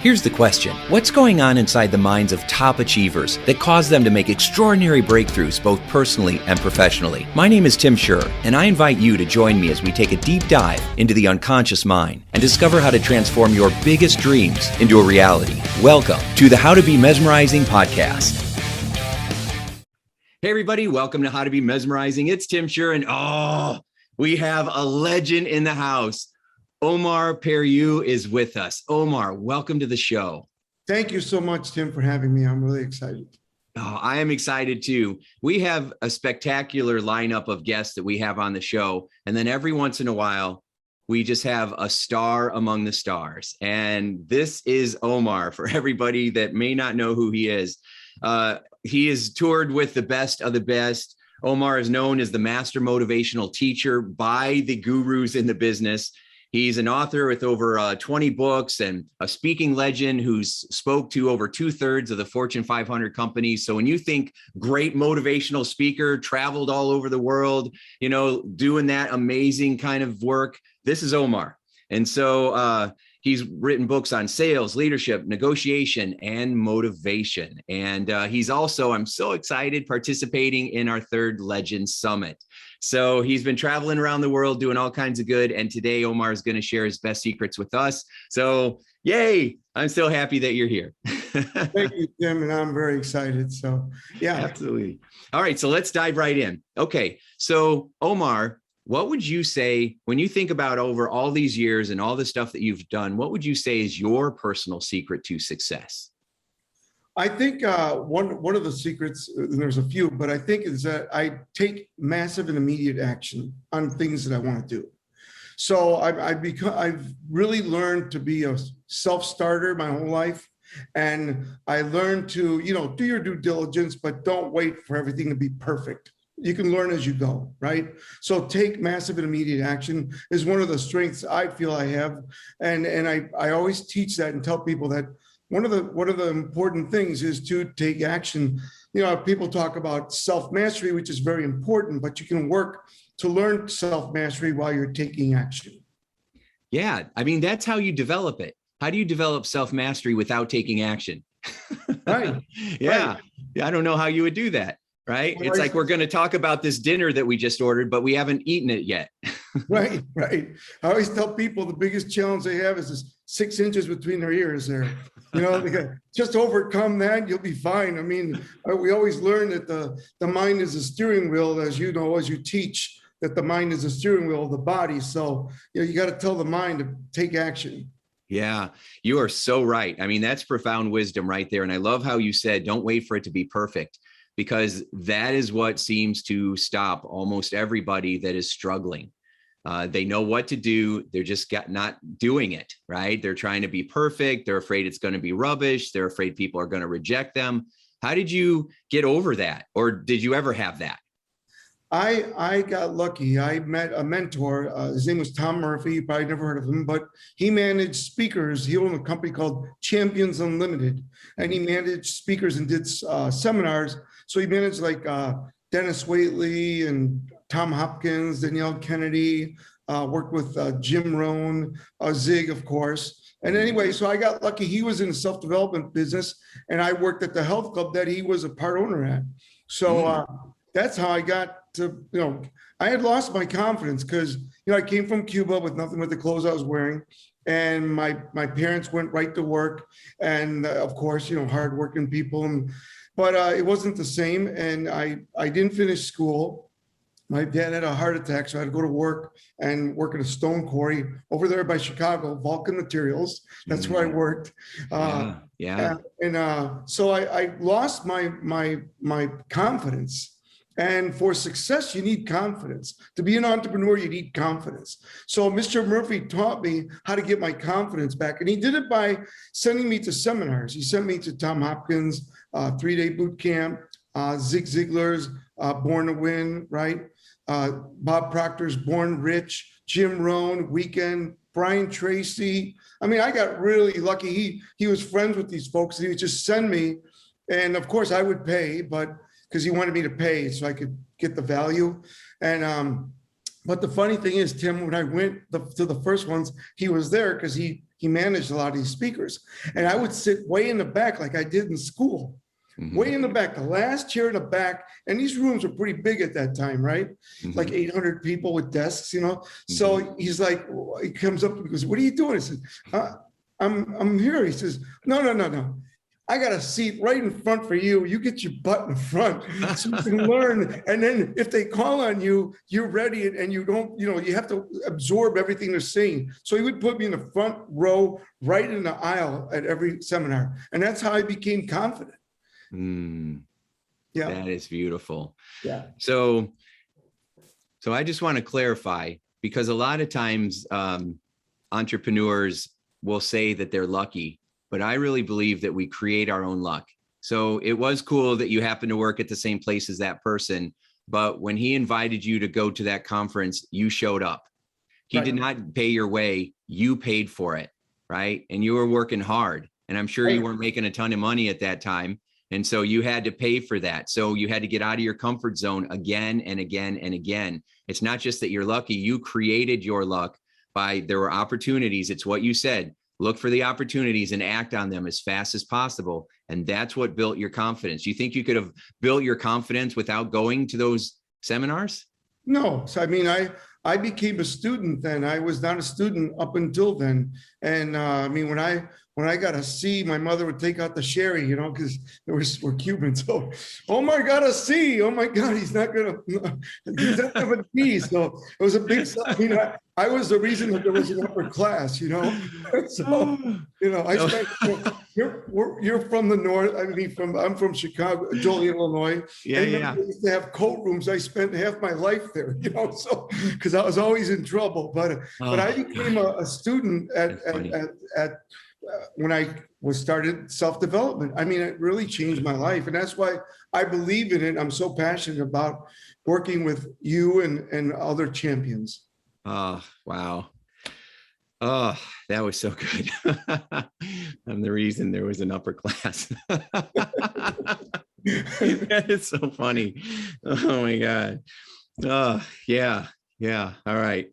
Here's the question. What's going on inside the minds of top achievers that cause them to make extraordinary breakthroughs both personally and professionally? My name is Tim Shurr, and I invite you to join me as we take a deep dive into the unconscious mind and discover how to transform your biggest dreams into a reality. Welcome to the How to Be Mesmerizing podcast. Hey everybody, welcome to How to Be Mesmerizing. It's Tim Shurr, and we have a legend in the house. Omar Periu is with us. Omar, welcome to the show. Thank you so much, Tim, for having me. I'm really excited. Oh, I am excited too. We have a spectacular lineup of guests that we have on the show. And then every once in a while, we just have a star among the stars. And this is Omar, for everybody that may not know who he is. He is toured with the best of the best. Omar is known as the master motivational teacher by the gurus in the business. He's an author with over 20 books and a speaking legend who's spoke to over 2/3 of the Fortune 500 companies. So when you think great motivational speaker, traveled all over the world, doing that amazing kind of work, this is Omar. And so he's written books on sales, leadership, negotiation, and motivation. And he's also, I'm so excited, participating in our third Legend Summit. So he's been traveling around the world doing all kinds of good. And today Omar is going to share his best secrets with us. So yay, I'm so happy that you're here. Thank you, Tim. And I'm very excited. So yeah, absolutely. All right. So let's dive right in. Okay. So Omar, what would you say when you think about over all these years and all the stuff that you've done, what would you say is your personal secret to success? I think one of the secrets, and there's a few, but I think is that I take massive and immediate action on things that I want to do. So I've really learned to be a self-starter my whole life. And I learned to, do your due diligence, but don't wait for everything to be perfect. You can learn as you go, right? So take massive and immediate action is one of the strengths I feel I have. And I always teach that and tell people that one of the important things is to take action. People talk about self-mastery, which is very important, but you can work to learn self-mastery while you're taking action. Yeah, I mean, that's how you develop it. How do you develop self-mastery without taking action? Right. Yeah. Right. I don't know how you would do that. Right. It's like we're going to talk about this dinner that we just ordered, but we haven't eaten it yet. Right. I always tell people the biggest challenge they have is this 6 inches between their ears there. Just overcome that, you'll be fine. I mean, we always learn that the mind is a steering wheel, as you know, as you teach, that the mind is a steering wheel of the body. So you got to tell the mind to take action. Yeah, you are so right. I mean, that's profound wisdom right there. And I love how you said, don't wait for it to be perfect, because that is what seems to stop almost everybody that is struggling. They know what to do. They're just not doing it, right? They're trying to be perfect. They're afraid it's going to be rubbish. They're afraid people are going to reject them. How did you get over that? Or did you ever have that? I got lucky. I met a mentor. His name was Tom Murphy. You probably never heard of him, but he managed speakers. He owned a company called Champions Unlimited, and he managed speakers and did seminars. So he managed like Dennis Waitley and Tom Hopkins, Danielle Kennedy, worked with Jim Rohn, Zig, of course. And anyway, so I got lucky. He was in the self-development business, and I worked at the health club that he was a part owner at. So that's how I got to, I had lost my confidence because, I came from Cuba with nothing but the clothes I was wearing. And my parents went right to work. And of course, hardworking people. But it wasn't the same. And I didn't finish school. My dad had a heart attack, so I had to go to work and work at a stone quarry over there by Chicago, Vulcan Materials. That's where I worked. So I lost my confidence. And for success, you need confidence. To be an entrepreneur, you need confidence. So Mr. Murphy taught me how to get my confidence back. And he did it by sending me to seminars. He sent me to Tom Hopkins, 3-day boot camp, Zig Ziglar's Born to Win, right? Bob Proctor's Born Rich, Jim Rohn, Weekend, Brian Tracy. I mean, I got really lucky. He was friends with these folks, and he would just send me. And of course, I would pay, but because he wanted me to pay so I could get the value. And but the funny thing is, Tim, when I went to the first ones, he was there because he he managed a lot of these speakers. And I would sit way in the back like I did in school, way in the back, the last chair in the back. And these rooms were pretty big at that time, right? Like 800 people with desks, you know? So he's like, he comes up and goes, what are you doing? I said, I'm here. He says, no. I got a seat right in front for you. You get your butt in front so you can learn. And then if they call on you, you're ready and you don't, you know, you have to absorb everything they're saying. So he would put me in the front row, right in the aisle at every seminar. And that's how I became confident. Yeah. That is beautiful. Yeah. So I just want to clarify, because a lot of times entrepreneurs will say that they're lucky, but I really believe that we create our own luck. So it was cool that you happen to work at the same place as that person, but when he invited you to go to that conference, you showed up. He did not pay your way, you paid for it, right? And you were working hard. And I'm sure you weren't making a ton of money at that time. And so you had to pay for that. So you had to get out of your comfort zone again and again and again. It's not just that you're lucky, you created your luck by, there were opportunities. It's what you said, look for the opportunities and act on them as fast as possible. And that's what built your confidence. You think you could have built your confidence without going to those seminars? No. So, I mean, I became a student then. I was not a student up until then. And I mean, when I got a C, my mother would take out the sherry, you know, because we're Cubans. So, Omar got a C. Oh my God, he's not have a D. So it was a big, I mean, I was the reason that there was an upper class, you know. So, you know, I spent, you're from the north. I mean, I'm from Chicago, Joliet, Illinois. Yeah. We used to have coat rooms. I spent half my life there, you know, so because I was always in trouble. But I became a student at when I started self-development. I mean, it really changed my life. And that's why I believe in it. I'm so passionate about working with you and other champions. Oh, wow. Oh, that was so good. I'm the reason there was an upper class. That is so funny. Oh my God. Oh, yeah. Yeah. All right.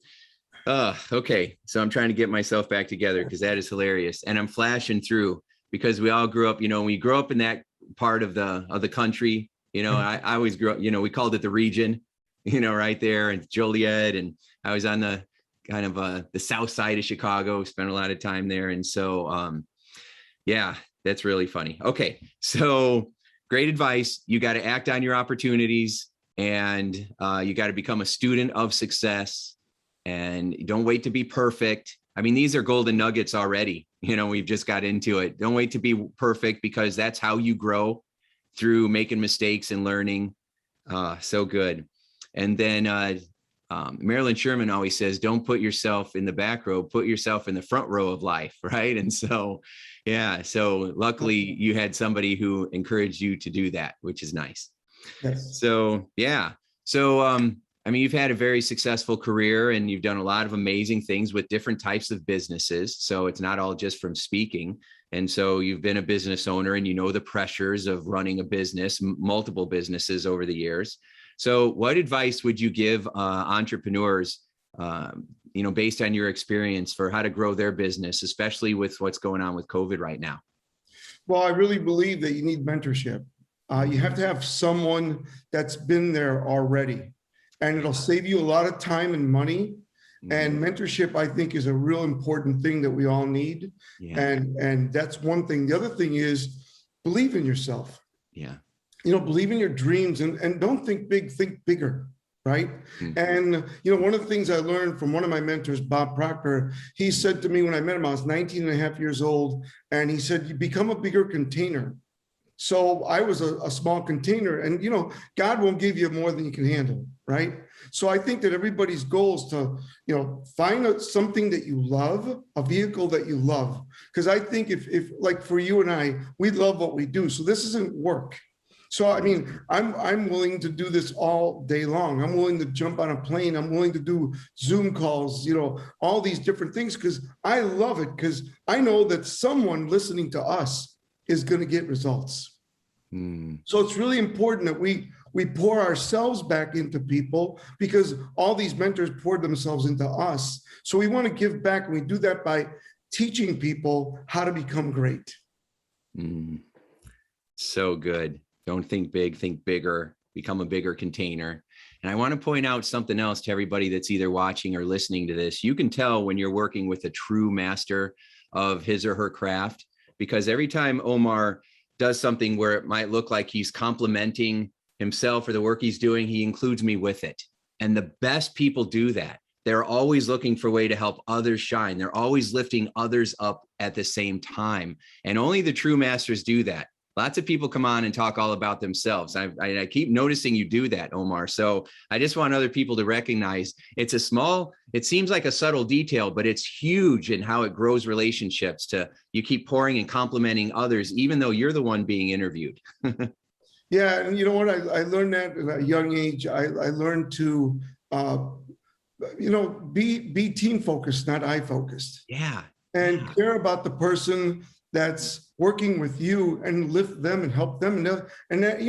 Okay. So I'm trying to get myself back together because that is hilarious. And I'm flashing through because we all grew up, you know, we grew up in that part of the country, you know, I always grew up, you know, we called it the region, you know, right there in Joliet. And I was on the kind of the south side of Chicago, spent a lot of time there. And so, yeah, that's really funny. Okay. So great advice. You got to act on your opportunities and you got to become a student of success. And don't wait to be perfect. I mean, these are golden nuggets already. You know, we've just got into it. Don't wait to be perfect because that's how you grow, through making mistakes and learning. So good. And then Marilyn Sherman always says, don't put yourself in the back row, put yourself in the front row of life. Right. And so, yeah. So luckily you had somebody who encouraged you to do that, which is nice. Yes. So, yeah. So, I mean, you've had a very successful career and you've done a lot of amazing things with different types of businesses. So it's not all just from speaking. And so you've been a business owner and you know the pressures of running a business, multiple businesses over the years. So what advice would you give entrepreneurs, you know, based on your experience for how to grow their business, especially with what's going on with COVID right now? Well, I really believe that you need mentorship. You have to have someone that's been there already. And it'll save you a lot of time and money. And mentorship, I think, is a real important thing that we all need. Yeah. And that's one thing. The other thing is believe in yourself. Yeah. You know, believe in your dreams and don't think big, think bigger. Right. And, you know, one of the things I learned from one of my mentors, Bob Proctor, he said to me when I met him, I was 19 and a half years old. And he said, you become a bigger container. So I was a small container and, you know, God won't give you more than you can handle. Right. So I think that everybody's goal is to, you know, find something that you love, a vehicle that you love. Because I think if like for you and I, we love what we do. So this isn't work. So, I mean, I'm willing to do this all day long. I'm willing to jump on a plane. I'm willing to do Zoom calls, you know, all these different things because I love it because I know that someone listening to us is going to get results. So it's really important that we pour ourselves back into people because all these mentors poured themselves into us. So we want to give back, and we do that by teaching people how to become great. Mm, so good. Don't think big, think bigger, become a bigger container. And I want to point out something else to everybody that's either watching or listening to this. You can tell when you're working with a true master of his or her craft, because every time Omar does something where it might look like he's complimenting himself or the work he's doing, he includes me with it. And the best people do that. They're always looking for a way to help others shine. They're always lifting others up at the same time. And only the true masters do that. Lots of people come on and talk all about themselves. I keep noticing you do that, Omar. So I just want other people to recognize it's a small, it seems like a subtle detail, but it's huge in how it grows relationships. To you keep pouring and complimenting others, even though you're the one being interviewed. Yeah, and you know what? I learned that at a young age. I learned to, be team focused, not I focused. Yeah. And care about the person that's working with you and lift them and help them. And that,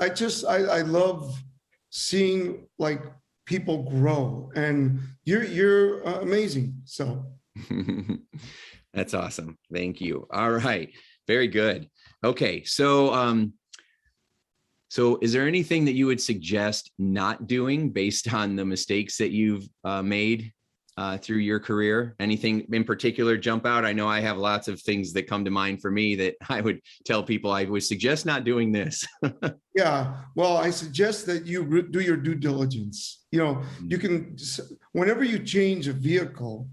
I love seeing like people grow, and you're amazing. So that's awesome. Thank you. All right. Very good. Okay. So is there anything that you would suggest not doing based on the mistakes that you've made through your career? Anything in particular jump out? I know I have lots of things that come to mind for me that I would tell people I would suggest not doing this. Yeah, well, I suggest that you do your due diligence. You can, whenever you change a vehicle,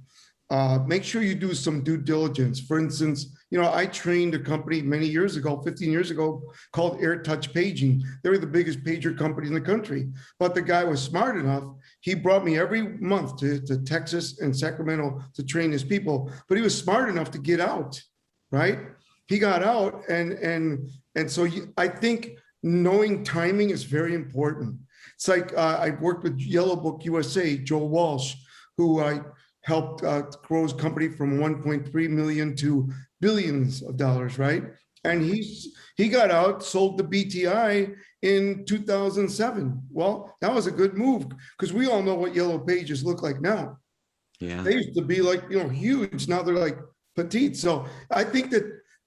make sure you do some due diligence. For instance, I trained a company many years ago, 15 years ago, called Air Touch Paging. They were the biggest pager company in the country. But the guy was smart enough. He brought me every month to Texas and Sacramento to train his people. But he was smart enough to get out, right? He got out. And so I think knowing timing is very important. It's like I worked with Yellow Book USA, Joe Walsh, who I helped grow his company from 1.3 million to billions of dollars, right? And he got out, sold the BTI in 2007. Well, that was a good move, because we all know what Yellow Pages look like now. Yeah, they used to be like huge. Now they're like petite. So I think that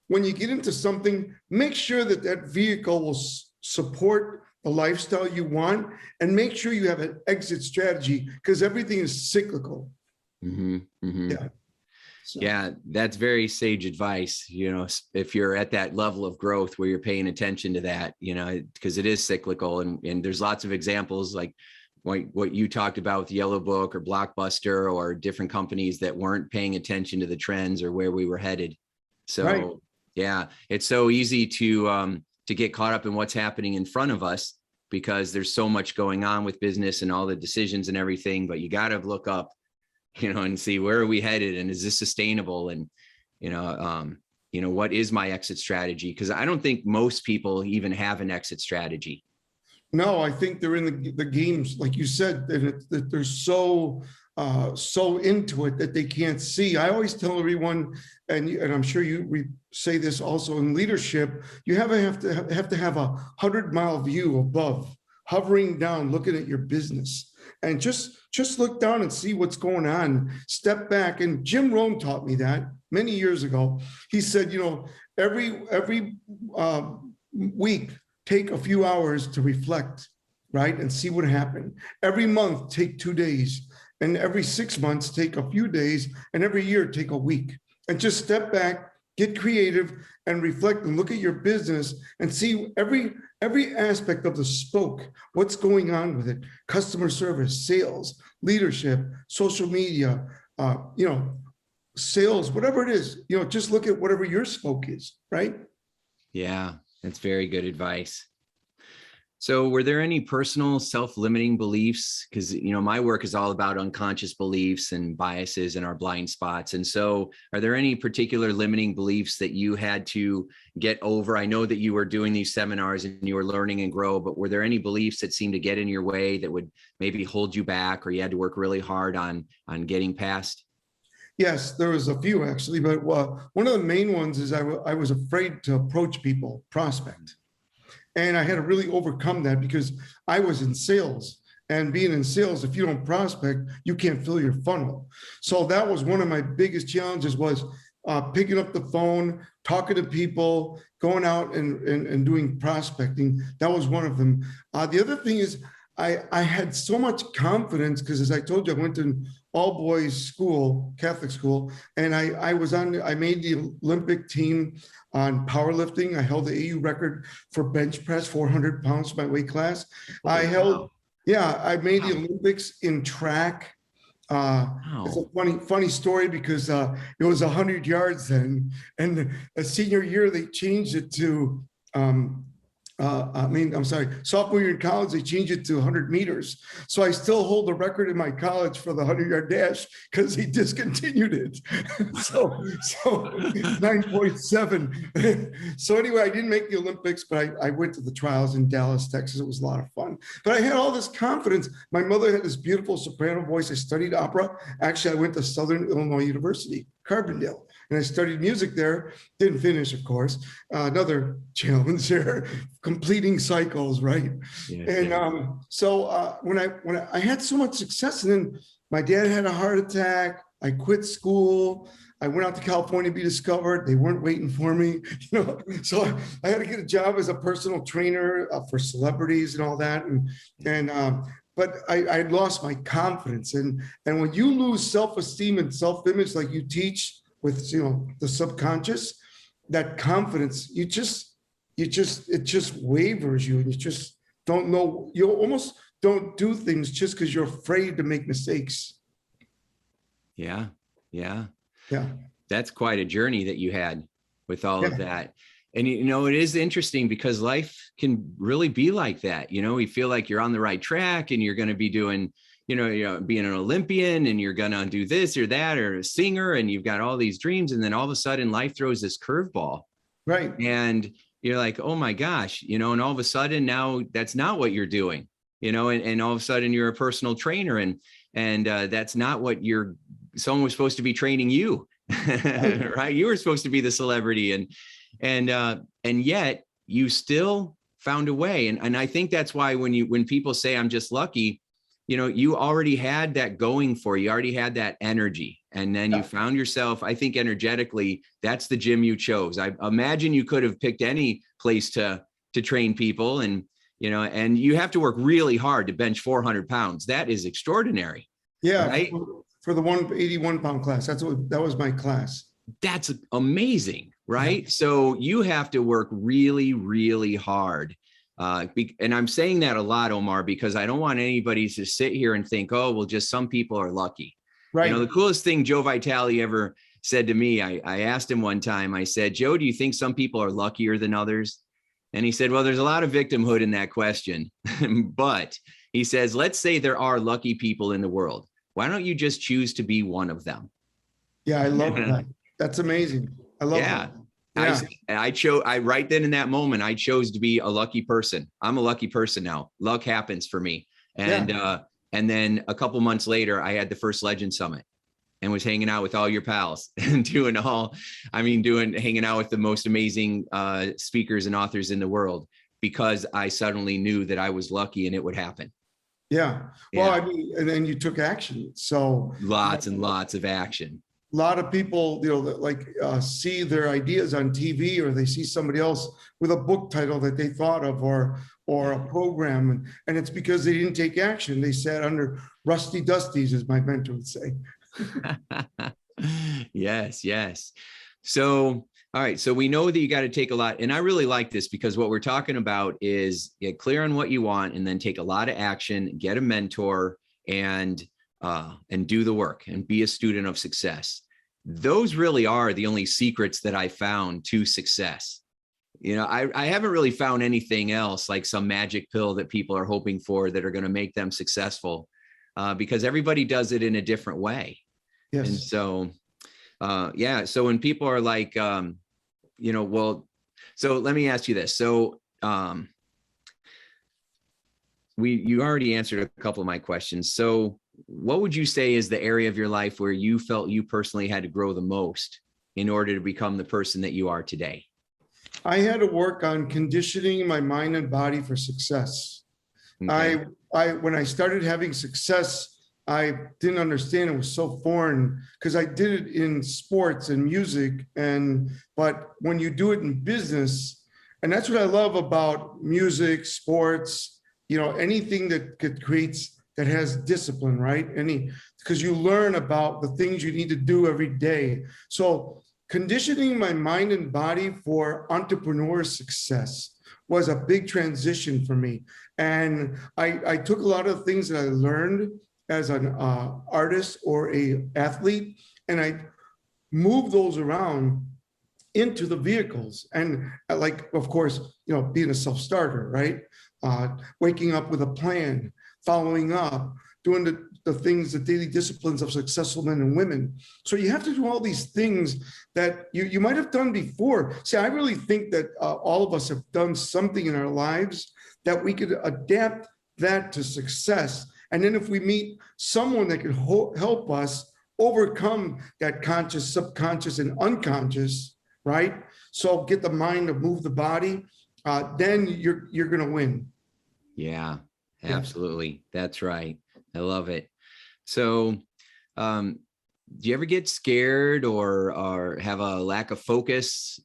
when you get into something, make sure that that vehicle will support the lifestyle you want, and make sure you have an exit strategy, because everything is cyclical. Mm-hmm, mm-hmm. Yeah. So. Yeah, that's very sage advice. If you're at that level of growth where you're paying attention to that, because it is cyclical, and there's lots of examples like what you talked about with Yellow Book or Blockbuster or different companies that weren't paying attention to the trends or where we were headed. So right. Yeah, it's so easy to get caught up in what's happening in front of us, because there's so much going on with business and all the decisions and everything, but you got to look up, and see where are we headed, and is this sustainable, and what is my exit strategy? Because I don't think most people even have an exit strategy. No, I think they're in the games, like you said, that they're so into it that they can't see. I always tell everyone, and I'm sure you say this also in leadership, you have to have a 100-mile view above, hovering down, looking at your business, and just look down and see what's going on. Step back. And Jim Rohn taught me that many years ago. He said, every week, take a few hours to reflect, right? And see what happened. Every month, take 2 days. And every 6 months, take a few days. And every year, take a week. And just step back, get creative, and reflect, and look at your business and see every aspect of the spoke, what's going on with it: customer service, sales, leadership, social media, sales, whatever it is, just look at whatever your spoke is, right? Yeah, that's very good advice. So were there any personal self-limiting beliefs? Because, my work is all about unconscious beliefs and biases and our blind spots. And so are there any particular limiting beliefs that you had to get over? I know that you were doing these seminars and you were learning and grow, but were there any beliefs that seemed to get in your way that would maybe hold you back, or you had to work really hard on getting past? Yes, there was a few actually, but one of the main ones is I was afraid to approach people, prospect. And I had to really overcome that, because I was in sales, And being in sales, if you don't prospect, you can't fill your funnel. So that was one of my biggest challenges, was picking up the phone, talking to people, going out and doing prospecting. That was one of them. The other thing is I had so much confidence because, as I told you, I went to all boys school, Catholic school, and I made the Olympic team on powerlifting. I held the AU record for bench press, 400 pounds, my weight class. I made the Olympics in track. It's a funny story because it was 100 yards then, and a senior year they changed it to sophomore year in college, they changed it to 100 meters. So I still hold the record in my college for the 100-yard dash because he discontinued it. so 9.7. So anyway, I didn't make the Olympics, but I went to the trials in Dallas, Texas. It was a lot of fun. But I had all this confidence. My mother had this beautiful soprano voice. I studied opera. Actually, I went to Southern Illinois University, Carbondale, and I studied music there. Didn't finish, of course. Another challenge there, completing cycles, right? So when I had so much success, and then my dad had a heart attack. I quit school. I went out to California to be discovered. They weren't waiting for me, So I had to get a job as a personal trainer for celebrities and all that. But I lost my confidence. And when you lose self-esteem and self-image, like you teach with the subconscious, that confidence, it just wavers you, and you just don't know. You almost don't do things just because you're afraid to make mistakes. Yeah. That's quite a journey that you had with all of that. And it is interesting because life can really be like that. You feel like you're on the right track and you're going to be doing, being an Olympian, and you're going to do this or that, or a singer, and you've got all these dreams. And then all of a sudden life throws this curveball. Right. And you're like, oh my gosh, and all of a sudden now that's not what you're doing, and all of a sudden you're a personal trainer, and that's not what someone was supposed to be training you, right? You were supposed to be the celebrity, and yet you still found a way. And I think that's why when people say I'm just lucky, you already had that going for you. You already had that energy. And then you found yourself, I think energetically, that's the gym you chose. I imagine you could have picked any place to train people, and you have to work really hard to bench 400 pounds. That is extraordinary. Yeah. Right? For the 181-pound class. That was my class. That's amazing. Right. Yeah. So you have to work really, really hard. And I'm saying that a lot, Omar, because I don't want anybody to sit here and think, oh, well, just some people are lucky. Right. The coolest thing Joe Vitale ever said to me, I asked him one time, I said, Joe, do you think some people are luckier than others? And he said, well, there's a lot of victimhood in that question. But he says, let's say there are lucky people in the world. Why don't you just choose to be one of them? Yeah, I love that. That's amazing. I love that. Yeah. I right then in that moment, I chose to be a lucky person. I'm a lucky person now. Luck happens for me. And then a couple months later, I had the first Legend Summit and was hanging out with all your pals and hanging out with the most amazing speakers and authors in the world, because I suddenly knew that I was lucky and it would happen. Yeah. Well, and then you took action. So lots and lots of action. A lot of people, see their ideas on TV, or they see somebody else with a book title that they thought of, or a program, and it's because they didn't take action. They sat under rusty dusties, as my mentor would say. Yes. So, all right. So we know that you got to take a lot, and I really like this because what we're talking about is get clear on what you want, and then take a lot of action, get a mentor, and do the work and be a student of success. Those really are the only secrets that I found to success. I haven't really found anything else, like some magic pill that people are hoping for that are going to make them successful, because everybody does it in a different way. Yes. And so, so when people are like, well, so let me ask you this. So, you already answered a couple of my questions. So what would you say is the area of your life where you felt you personally had to grow the most in order to become the person that you are today? I had to work on conditioning my mind and body for success. Okay. When I started having success, I didn't understand it was so foreign because I did it in sports and music, but when you do it in business, and that's what I love about music, sports, anything that creates that has discipline, right? Because you learn about the things you need to do every day. So conditioning my mind and body for entrepreneur success was a big transition for me. And I took a lot of things that I learned as an artist or a athlete, and I moved those around into the vehicles. And like, of course, being a self-starter, right? Waking up with a plan, following up, doing the things, the daily disciplines of successful men and women. So you have to do all these things that you might have done before. See, I really think that all of us have done something in our lives that we could adapt that to success. And then if we meet someone that can help us overcome that conscious, subconscious, and unconscious, right? So get the mind to move the body, then you're going to win. Yeah, absolutely. That's right. I love it. So, do you ever get scared or have a lack of focus?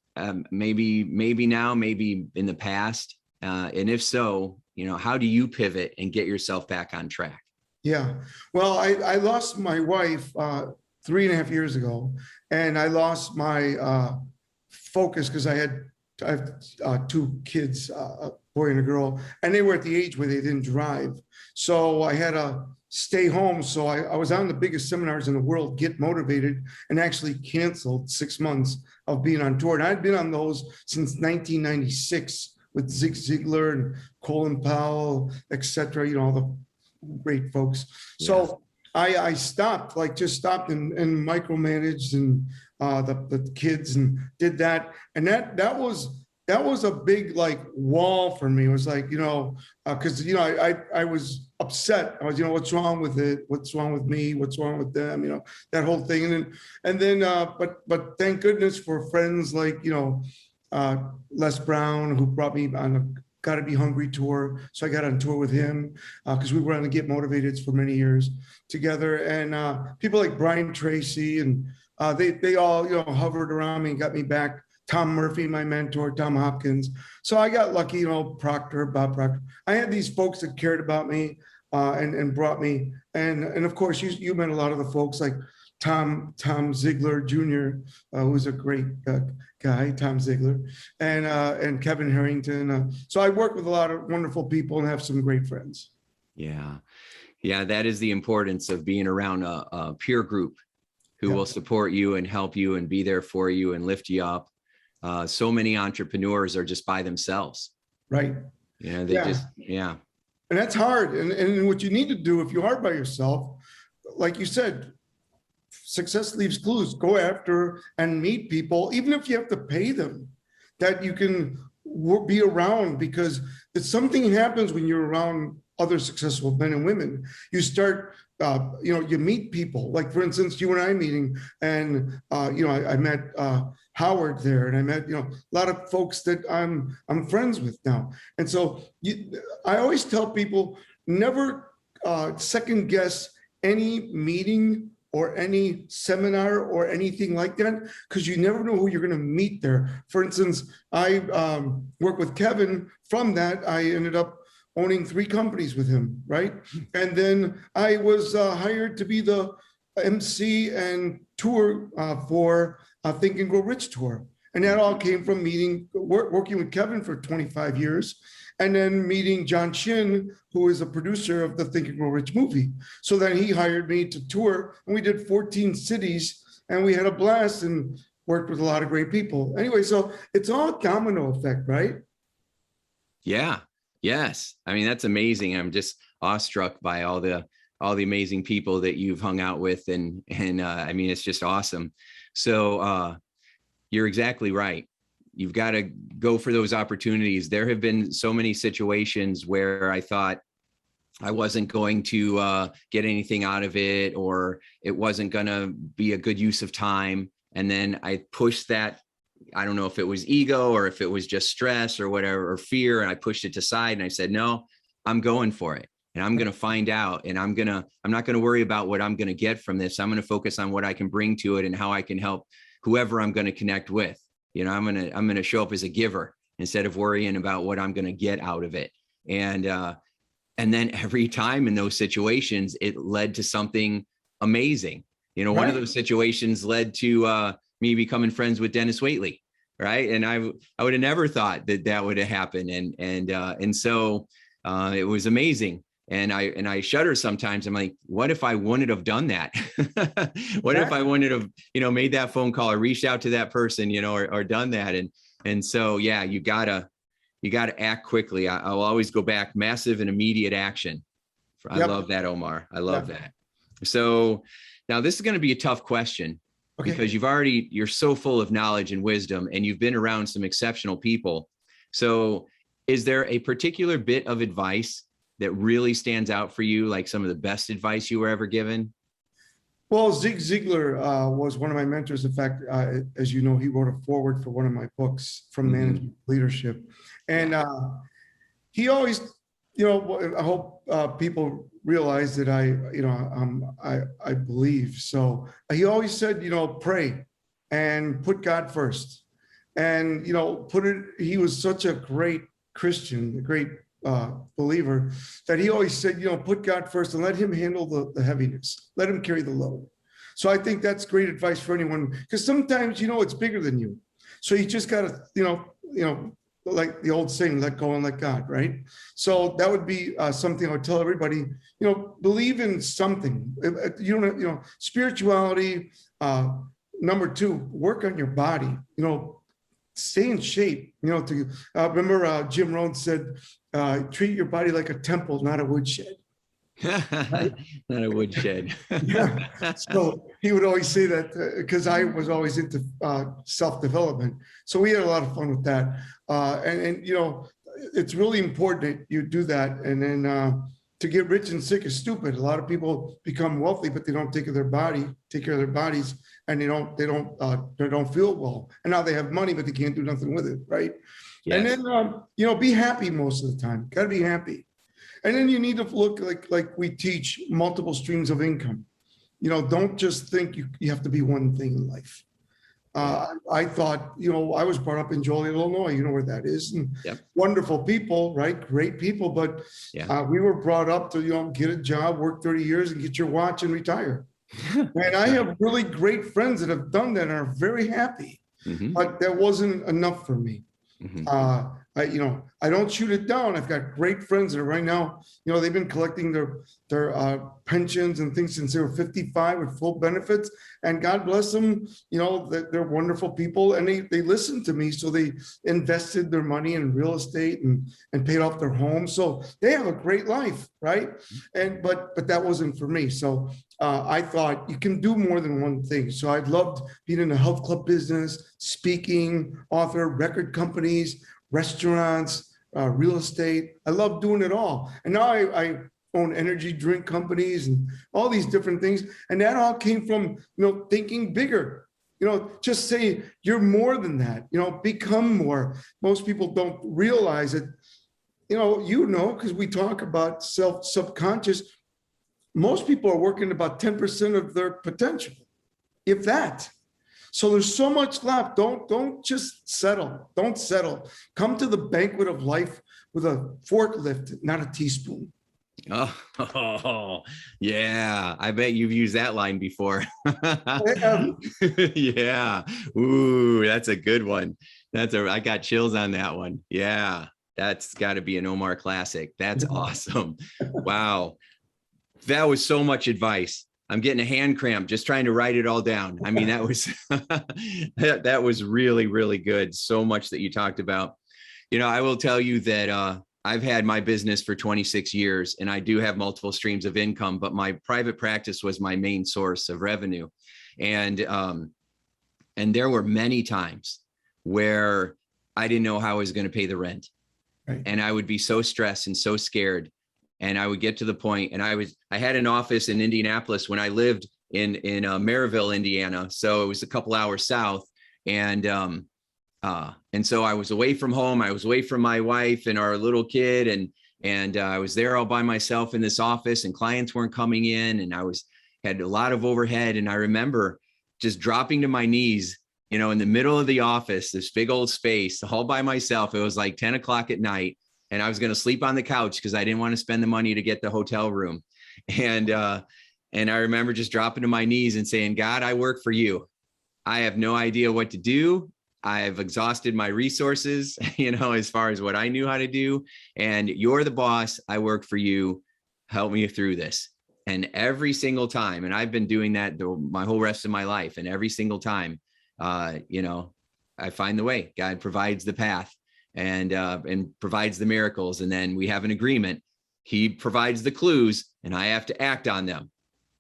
Maybe now, maybe in the past. And if so, how do you pivot and get yourself back on track? Yeah. Well, I lost my wife 3.5 years ago, and I lost my focus because I have 2 kids, a boy and a girl, and they were at the age where they didn't drive. So I had to stay home. So I was on the biggest seminars in the world, Get Motivated, and actually canceled 6 months of being on tour. And I'd been on those since 1996 with Zig Ziglar and Colin Powell, et cetera, all the great folks. Yeah. So I stopped, just stopped and micromanaged and the kids and did that. And that was a big wall for me. It was because I was upset. I was what's wrong with it? What's wrong with me? What's wrong with them? That whole thing. And then but thank goodness for friends like Les Brown, who brought me on a Gotta Be Hungry tour. So I got on tour with him because we were on the Get Motivated for many years together. And people like Brian Tracy and they all hovered around me and got me back. Tom Murphy, my mentor, Tom Hopkins. So I got lucky, Bob Proctor. I had these folks that cared about me and brought me. And of course, you met a lot of the folks like Tom Ziegler Jr., who's a great guy, Tom Ziegler, and Kevin Harrington. So I work with a lot of wonderful people and have some great friends. Yeah. That is the importance of being around a peer group who will support you and help you and be there for you and lift you up. So many entrepreneurs are just by themselves. Right. And that's hard. And what you need to do if you are by yourself, like you said, success leaves clues. Go after and meet people, even if you have to pay them, that you can be around, because if something happens when you're around other successful men and women. You start, you meet people. Like for instance, you and I meeting, and I met Howard there, and I met a lot of folks that I'm friends with now. And so I always tell people, never second guess any meeting or any seminar or anything like that, because you never know who you're going to meet there. For instance, I work with Kevin. From that, I ended up owning 3 companies with him, right? And then I was hired to be the MC and tour for Think and Grow Rich tour. And that all came from working with Kevin for 25 years, and then meeting John Shin, who is a producer of the Think and Grow Rich movie. So then he hired me to tour, and we did 14 cities, and we had a blast and worked with a lot of great people. Anyway, so it's all a domino effect, right? Yeah. Yes. I mean, that's amazing. I'm just awestruck by all the amazing people that you've hung out with. And I mean, it's just awesome. So you're exactly right. You've got to go for those opportunities. There have been so many situations where I thought I wasn't going to get anything out of it, or it wasn't going to be a good use of time. And then I pushed that. I don't know if it was ego or if it was just stress or whatever, or fear. And I pushed it aside and I said, no, I'm going for it. And I'm going to find out, and I'm not going to worry about what I'm going to get from this. I'm going to focus on what I can bring to it and how I can help whoever I'm going to connect with. I'm going to show up as a giver instead of worrying about what I'm going to get out of it. And then every time in those situations, it led to something amazing. One of those situations led to me becoming friends with Dennis Waitley. Right. And I would have never thought that would have happened. And so it was amazing. And I shudder sometimes. I'm like, what if I wouldn't have done that? What if I wouldn't have, made that phone call or reached out to that person, or done that? And so, yeah, you gotta act quickly. I'll always go back, massive and immediate action. I love that, Omar. I love that. So now this is going to be a tough question because you're so full of knowledge and wisdom, and you've been around some exceptional people. So is there a particular bit of advice that really stands out for you, like some of the best advice you were ever given? Well, Zig Ziglar was one of my mentors. In fact, as you know, he wrote a foreword for one of my books, From Management to Leadership. And he always, I hope people realize that I believe. So he always said, pray and put God first. And, he was such a great Christian, a great believer, that he always said, put God first and let him handle the heaviness. Let him carry the load. So I think that's great advice for anyone, because sometimes, it's bigger than you. So you just got to, like the old saying, let go and let God, right? So that would be something I would tell everybody, believe in something. Spirituality. Number 2, work on your body, stay in shape, remember Jim Rohn said, treat your body like a temple, not a woodshed. Not a woodshed. So he would always say that because I was always into self-development. So we had a lot of fun with that. And it's really important that you do that. And then to get rich and sick is stupid. A lot of people become wealthy, but they don't take care of their bodies, and they don't feel well. And now they have money, but they can't do nothing with it, right? Yes. And then be happy most of the time. Got to be happy. And then you need to look like we teach multiple streams of income. Don't just think you have to be one thing in life. I thought, I was brought up in Joliet, Illinois, you know where that is. And wonderful people, right? Great people. But we were brought up to, get a job, work 30 years and get your watch and retire. And I have really great friends that have done that and are very happy. But that wasn't enough for me. I don't shoot it down. I've got great friends that are right now, they've been collecting their pensions and things since they were 55 with full benefits, and God bless them, they're wonderful people, and they listened to me. So they invested their money in real estate and paid off their home. So they have a great life. Right. But that wasn't for me. So I thought you can do more than one thing. So I loved being in the health club business, speaking, author, record companies, restaurants, real estate. I love doing it all. And now I own energy drink companies and all these different things. And that all came from, thinking bigger. Just say you're more than that, become more. Most people don't realize it, because we talk about subconscious. Most people are working about 10% of their potential, if that. So there's so much left. Don't just settle. Don't settle. Come to the banquet of life with a forklift, not a teaspoon. Oh, yeah. I bet you've used that line before. Yeah. Ooh, that's a good one. I got chills on that one. Yeah. That's got to be an Omar classic. That's awesome. Wow. That was so much advice. I'm getting a hand cramp just trying to write it all down. I mean, that was that was really, really good. So much that you talked about. I will tell you that I've had my business for 26 years, and I do have multiple streams of income, but my private practice was my main source of revenue. And there were many times where I didn't know how I was going to pay the rent. Right. And I would be so stressed and so scared. And I would get to the point, and I had an office in Indianapolis when I lived in Maryville, Indiana. So it was a couple hours south. And so I was away from home. I was away from my wife and our little kid. And I was there all by myself in this office, and clients weren't coming in, and had a lot of overhead. And I remember just dropping to my knees, in the middle of the office, this big old space, all by myself. It was like 10 o'clock at night, and I was going to sleep on the couch because I didn't want to spend the money to get the hotel room. And I remember just dropping to my knees and saying, God, I work for you. I have no idea what to do. I've exhausted my resources, as far as what I knew how to do. And you're the boss. I work for you. Help me through this. And every single time, and I've been doing that my whole rest of my life. And every single time, I find the way. God provides the path and provides the miracles. And then we have an agreement. He provides the clues, and I have to act on them.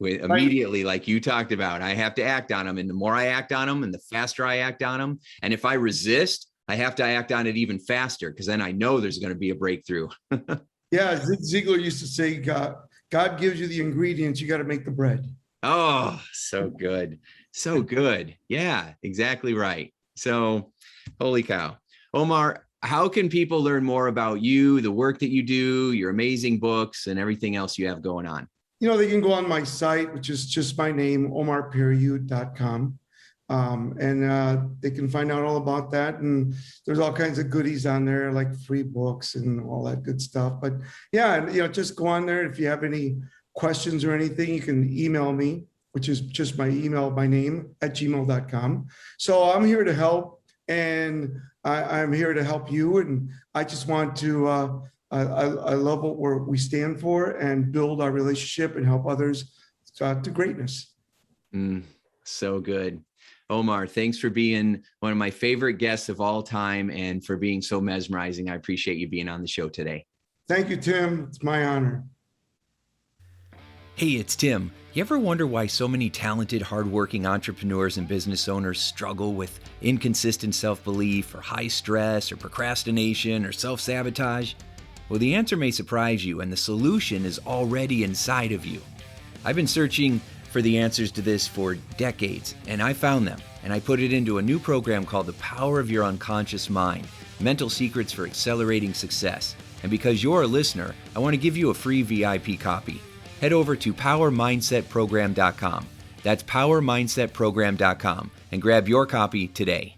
Immediately, like you talked about, I have to act on them. And the more I act on them and the faster I act on them. And if I resist, I have to act on it even faster, because then I know there's going to be a breakthrough. Yeah. Ziegler used to say, God gives you the ingredients. You got to make the bread. Oh, so good. So good. Yeah, exactly right. So holy cow. Omar, how can people learn more about you, the work that you do, your amazing books, and everything else you have going on? They can go on my site, which is just my name, omarperiu.com. And they can find out all about that. And there's all kinds of goodies on there, like free books and all that good stuff. But yeah, just go on there. If you have any questions or anything, you can email me, which is just my email, my name @gmail.com. So I'm here to help, and I'm here to help you. And I just want to, I love what we stand for, and build our relationship and help others to greatness. So good. Omar, thanks for being one of my favorite guests of all time, and for being so mesmerizing. I appreciate you being on the show today. Thank you, Tim. It's my honor. Hey, it's Tim. You ever wonder why so many talented, hardworking entrepreneurs and business owners struggle with inconsistent self-belief, or high stress, or procrastination, or self-sabotage? Well, the answer may surprise you, and the solution is already inside of you. I've been searching for the answers to this for decades, and I found them, and I put it into a new program called The Power of Your Unconscious Mind, Mental Secrets for Accelerating Success. And because you're a listener, I want to give you a free VIP copy. Head over to powermindsetprogram.com. That's powermindsetprogram.com, and grab your copy today.